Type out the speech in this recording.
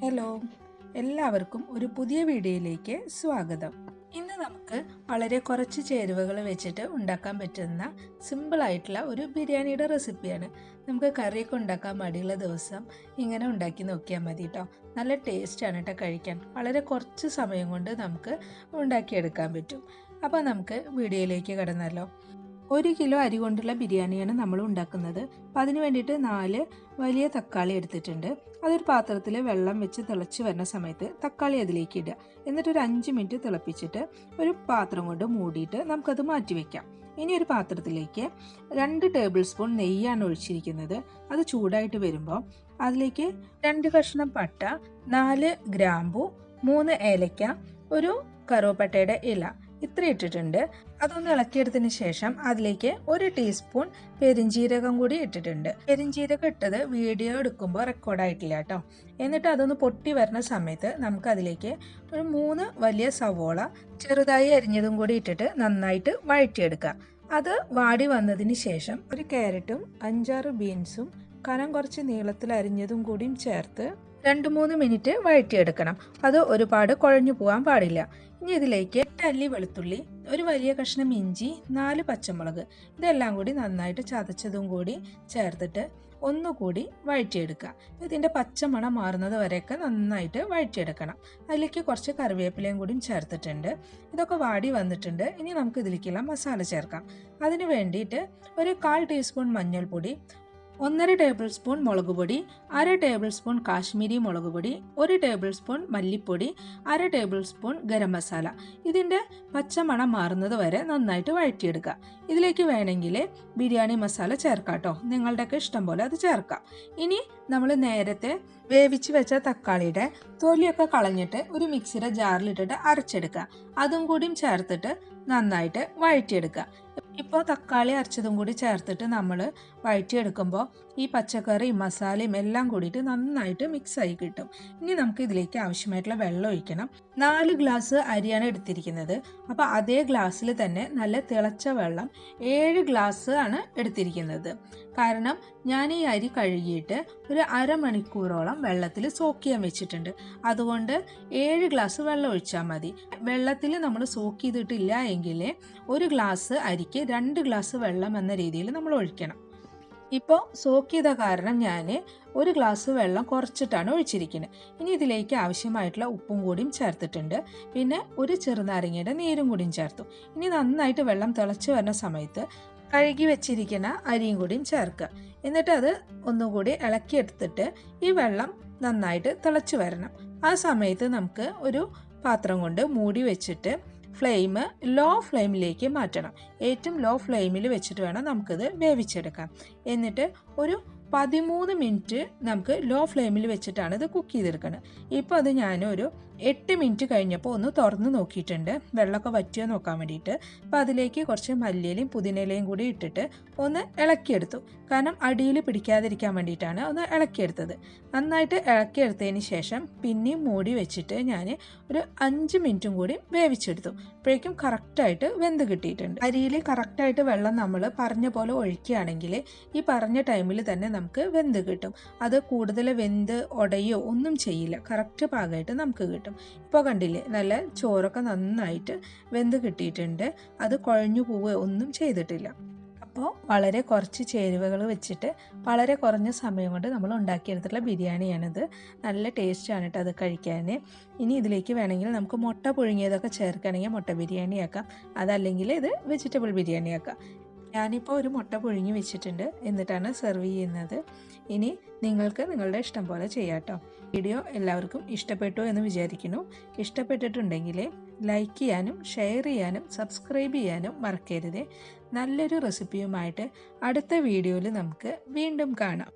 Hello, എല്ലാവർക്കും ഒരു പുതിയ വീഡിയോയിലേക്ക് സ്വാഗതം. ഇന്ന് നമുക്ക് വളരെ കുറച്ച് ചേരുവകൾ വെച്ചിട്ട് ഉണ്ടാക്കാൻ പറ്റുന്ന സിമ്പിളായിട്ടുള്ള ഒരു ബിരിയാണിയുടെ റെസിപ്പിയാണ്. നമുക്ക് കറിയൊക്കെ ഉണ്ടാക്കാൻ മടിയുള്ള ദിവസം ഇങ്ങനെ ഉണ്ടാക്കി നോക്കിയാൽ മതി കേട്ടോ. നല്ല ടേസ്റ്റാണ് കേട്ടോ കഴിക്കാൻ. വളരെ കുറച്ച് സമയം കൊണ്ട് നമുക്ക് ഉണ്ടാക്കിയെടുക്കാൻ പറ്റും. അപ്പോൾ നമുക്ക് വീഡിയോയിലേക്ക് കടന്നാലോ. 1 കിലോ അരി കൊണ്ടുള്ള ബിരിയാണിയാണ് നമ്മൾ ഉണ്ടാക്കുന്നത്. അപ്പം അതിന് വേണ്ടിയിട്ട് 4 വലിയ തക്കാളി എടുത്തിട്ടുണ്ട്. അതൊരു പാത്രത്തിൽ വെള്ളം വെച്ച് തിളച്ച് വരുന്ന സമയത്ത് തക്കാളി അതിലേക്ക് ഇടുക. എന്നിട്ടൊരു 5 മിനിറ്റ് തിളപ്പിച്ചിട്ട് ഒരു പാത്രം കൊണ്ട് മൂടിയിട്ട് നമുക്കത് മാറ്റി വയ്ക്കാം. ഇനി ഒരു പാത്രത്തിലേക്ക് 2 ടേബിൾ സ്പൂൺ നെയ്യാണ് ഒഴിച്ചിരിക്കുന്നത്. അത് ചൂടായിട്ട് വരുമ്പോൾ അതിലേക്ക് 2 കഷ്ണം പട്ട, 4 ഗ്രാമ്പു, 3 ഏലക്ക, ഒരു കറുവപ്പട്ടയുടെ ഇല ഇത്ര ഇട്ടിട്ടുണ്ട്. അതൊന്ന് ഇളക്കിയെടുത്തതിന് ശേഷം അതിലേക്ക് 1 ടീസ്പൂൺ പെരിഞ്ജീരകം കൂടി ഇട്ടിട്ടുണ്ട്. പെരിഞ്ജീരകം ഇട്ടത് വീഡിയോ എടുക്കുമ്പോൾ റെക്കോർഡായിട്ടില്ല കേട്ടോ. എന്നിട്ട് അതൊന്ന് പൊട്ടി വരുന്ന സമയത്ത് നമുക്ക് അതിലേക്ക് ഒരു 3 വലിയ സവോള ചെറുതായി അരിഞ്ഞതും കൂടി ഇട്ടിട്ട് നന്നായിട്ട് വഴറ്റിയെടുക്കുക. അത് വാടി വന്നതിന് ശേഷം ഒരു ക്യാരറ്റും 5-6 ബീൻസും കനം കുറച്ച് നീളത്തിൽ അരിഞ്ഞതും കൂടിയും ചേർത്ത് 2-3 മിനിറ്റ് വഴറ്റിയെടുക്കണം. അത് ഒരുപാട് കുഴഞ്ഞു പോകാൻ പാടില്ല. ഇനി ഇതിലേക്ക് 8 അല്ലി വെളുത്തുള്ളി, ഒരു വലിയ കഷ്ണം ഇഞ്ചി, 4 പച്ചമുളക് ഇതെല്ലാം കൂടി നന്നായിട്ട് ചതച്ചതും കൂടി ചേർത്തിട്ട് ഒന്നുകൂടി വഴറ്റിയെടുക്കുക. ഇതിൻ്റെ പച്ചമണം മാറുന്നത് വരെയൊക്കെ നന്നായിട്ട് വഴറ്റിയെടുക്കണം. അതിലേക്ക് കുറച്ച് കറിവേപ്പിലയും കൂടിയും ചേർത്തിട്ടുണ്ട്. ഇതൊക്കെ വാടി വന്നിട്ടുണ്ട്. ഇനി നമുക്ക് ഇതിലേക്കുള്ള മസാല ചേർക്കാം. അതിന് വേണ്ടിയിട്ട് ഒരു 1/4 ടീസ്പൂൺ മഞ്ഞൾപ്പൊടി, 1.5 ടേബിൾ സ്പൂൺ മുളക് പൊടി, 1/2 ടേബിൾ സ്പൂൺ കാശ്മീരി മുളക് പൊടി, 1 ടേബിൾ സ്പൂൺ മല്ലിപ്പൊടി, 1/2 ടേബിൾ സ്പൂൺ ഗരം മസാല. ഇതിൻ്റെ പച്ചമണം മാറുന്നത് വരെ നന്നായിട്ട് വഴറ്റിയെടുക്കുക. ഇതിലേക്ക് വേണമെങ്കിൽ ബിരിയാണി മസാല ചേർക്കാം കേട്ടോ. നിങ്ങളുടെയൊക്കെ ഇഷ്ടം പോലെ അത് ചേർക്കാം. ഇനി നമ്മൾ നേരത്തെ വേവിച്ച് വെച്ച തക്കാളിയുടെ തൊലിയൊക്കെ കളഞ്ഞിട്ട് ഒരു മിക്സിയുടെ ജാറിലിട്ടിട്ട് അരച്ചെടുക്കുക. അതും കൂടിയും ചേർത്തിട്ട് നന്നായിട്ട് വഴറ്റിയെടുക്കുക. ഇപ്പോൾ തക്കാളി അരച്ചതും കൂടി ചേർത്തിട്ട് നമ്മൾ വഴറ്റിയെടുക്കുമ്പോൾ ഈ പച്ചക്കറിയും മസാലയും എല്ലാം കൂടിയിട്ട് നന്നായിട്ട് മിക്സായി കിട്ടും. ഇനി നമുക്ക് ഇതിലേക്ക് ആവശ്യമായിട്ടുള്ള വെള്ളം ഒഴിക്കണം. 4 ഗ്ലാസ് അരിയാണ് എടുത്തിരിക്കുന്നത്. അപ്പോൾ അതേ ഗ്ലാസ്സിൽ തന്നെ നല്ല തിളച്ച വെള്ളം 7 ഗ്ലാസ് ആണ് എടുത്തിരിക്കുന്നത്. കാരണം ഞാൻ ഈ അരി കഴുകിയിട്ട് ഒരു അരമണിക്കൂറോളം വെള്ളത്തിൽ സോക്ക് ചെയ്യാൻ വെച്ചിട്ടുണ്ട്. അതുകൊണ്ട് 7 ഗ്ലാസ് വെള്ളം ഒഴിച്ചാൽ മതി. വെള്ളത്തിൽ നമ്മൾ സോക്ക് ചെയ്തിട്ടില്ല എങ്കിൽ 1 ഗ്ലാസ് അരിക്ക് 2 ഗ്ലാസ് വെള്ളം എന്ന രീതിയിൽ നമ്മൾ ഒഴിക്കണം. ഇപ്പോൾ സോക്ക് ചെയ്ത കാരണം ഞാൻ 1 ഗ്ലാസ് വെള്ളം കുറച്ചിട്ടാണ് ഒഴിച്ചിരിക്കുന്നത്. ഇനി ഇതിലേക്ക് ആവശ്യമായിട്ടുള്ള ഉപ്പും കൂടിയും ചേർത്തിട്ടുണ്ട്. പിന്നെ ഒരു ചെറുനാരങ്ങയുടെ നീരും കൂടിയും ചേർത്തു. ഇനി നന്നായിട്ട് വെള്ളം തിളച്ച് വരുന്ന സമയത്ത് കഴുകി വെച്ചിരിക്കുന്ന അരിയും കൂടിയും ചേർക്കുക. എന്നിട്ട് അത് ഒന്നുകൂടി ഇളക്കിയെടുത്തിട്ട് ഈ വെള്ളം നന്നായിട്ട് തിളച്ച് വരണം. ആ സമയത്ത് നമുക്ക് ഒരു പാത്രം കൊണ്ട് മൂടി വെച്ചിട്ട് ഫ്ലെയിം ലോ ഫ്ലെയിമിലേക്ക് മാറ്റണം. ഏറ്റവും ലോ ഫ്ലെയിമിൽ വെച്ചിട്ട് വേണം നമുക്കിത് വേവിച്ചെടുക്കാം. എന്നിട്ട് ഒരു 13 മിനിറ്റ് നമുക്ക് ലോ ഫ്ലെയിമിൽ വെച്ചിട്ടാണ് ഇത് കുക്ക് ചെയ്തെടുക്കുന്നത്. ഇപ്പോൾ അത് ഞാനൊരു 8 മിനിറ്റ് കഴിഞ്ഞപ്പോൾ ഒന്ന് തുറന്ന് നോക്കിയിട്ടുണ്ട്, വെള്ളമൊക്കെ വറ്റിയോ നോക്കാൻ വേണ്ടിയിട്ട്. അപ്പോൾ അതിലേക്ക് കുറച്ച് മല്ലിയിലയും പുതിനയിലയും കൂടി ഇട്ടിട്ട് ഒന്ന് ഇളക്കിയെടുത്തു. കാരണം അടിയിൽ പിടിക്കാതിരിക്കാൻ വേണ്ടിയിട്ടാണ് ഒന്ന് ഇളക്കിയെടുത്തത്. നന്നായിട്ട് ഇളക്കിയെടുത്തതിന് ശേഷം പിന്നെയും മൂടി വെച്ചിട്ട് ഞാൻ ഒരു 5 മിനിറ്റും കൂടി വേവിച്ചെടുത്തു. അപ്പോഴേക്കും കറക്റ്റായിട്ട് വെന്ത് കിട്ടിയിട്ടുണ്ട്. അരിയിൽ കറക്റ്റായിട്ട് വെള്ളം നമ്മൾ പറഞ്ഞ പോലെ ഒഴിക്കുകയാണെങ്കിൽ ഈ പറഞ്ഞ ടൈമിൽ തന്നെ നമുക്ക് വെന്ത് കിട്ടും. അത് കൂടുതൽ വെന്ത് ഉടയോ ഒന്നും ചെയ്യില്ല. കറക്റ്റ് പാകമായിട്ട് നമുക്ക് കിട്ടും. ഇപ്പോൾ കണ്ടില്ലേ, നല്ല ചോറൊക്കെ നന്നായിട്ട് വെന്ത് കിട്ടിയിട്ടുണ്ട്. അത് കുഴഞ്ഞു പോവുകയോ ഒന്നും ചെയ്തിട്ടില്ല. അപ്പോൾ വളരെ കുറച്ച് ചേരുവകൾ വെച്ചിട്ട് വളരെ കുറഞ്ഞ സമയം കൊണ്ട് നമ്മൾ ഉണ്ടാക്കിയെടുത്തിട്ടുള്ള ബിരിയാണിയാണിത്. നല്ല ടേസ്റ്റാണ് കേട്ടോ അത് കഴിക്കാൻ. ഇനി ഇതിലേക്ക് വേണമെങ്കിൽ നമുക്ക് മുട്ട പുഴുങ്ങിയതൊക്കെ ചേർക്കുകയാണെങ്കിൽ മുട്ട ബിരിയാണി ആക്കാം. അതല്ലെങ്കിൽ ഇത് വെജിറ്റബിൾ ബിരിയാണി ആക്കാം. ഞാനിപ്പോൾ ഒരു മുട്ട പുഴുങ്ങി വെച്ചിട്ടുണ്ട്, എന്നിട്ടാണ് സെർവ് ചെയ്യുന്നത്. ഇനി നിങ്ങൾക്ക് നിങ്ങളുടെ ഇഷ്ടം പോലെ ചെയ്യാം കേട്ടോ. വീഡിയോ എല്ലാവർക്കും ഇഷ്ടപ്പെട്ടു എന്ന് വിചാരിക്കുന്നു. ഇഷ്ടപ്പെട്ടിട്ടുണ്ടെങ്കിൽ ലൈക്ക് ചെയ്യാനും ഷെയർ ചെയ്യാനും സബ്സ്ക്രൈബ് ചെയ്യാനും മറക്കരുത്. നല്ലൊരു റെസിപ്പിയുമായിട്ട് അടുത്ത വീഡിയോയിൽ നമുക്ക് വീണ്ടും കാണാം.